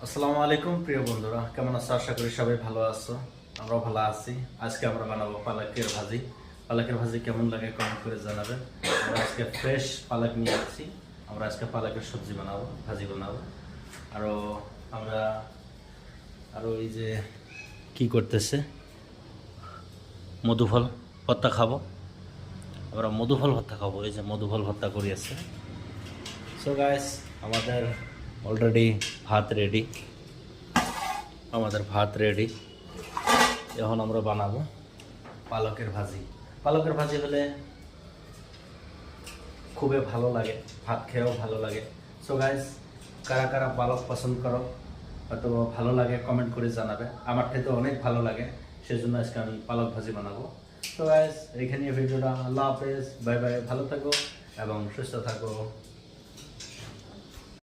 আসসালামু আলাইকুম প্রিয় বন্ধুরা, কেমন আছো? আশা করি সবাই ভালো আছো। আমরাও ভালো আছি। আজকে আমরা বানাবো পালকের ভাজি। পালকের ভাজি কেমন লাগে কমেন্ট করে জানাবেন। আমরা আজকে ফ্রেশ পালক নিয়ে আসছি। আমরা আজকে পালকের সবজি বানাবো, ভাজি বানাবো। আরো আমরা এই যে কি করতেছে, মধুফল ভর্তা খাবো। আমরা মধুফল ভর্তা খাবো। এই যে মধুফল ভর্তা করিয়েছে। সো গাইস, আমাদের অলরেডি ভাত রেডি। এখন আমরা বানাবো পালকের ভাজি। পালকের ভাজি হলে খুবই ভালো লাগে, ভাত খেয়েও ভালো লাগে। সো গাইস, কারা কারা পালক পছন্দ করো, হয়তো ভালো লাগে, কমেন্ট করে জানাবে। আমার খেতে অনেক ভালো লাগে, সেজন্য আজকে আমি পালক ভাজি বানাবো। তো গাইস, এইখানে ভিডিওটা। আল্লাহ হাফেজ, বাই বাই, ভালো থাকো এবং সুস্থ থাকো।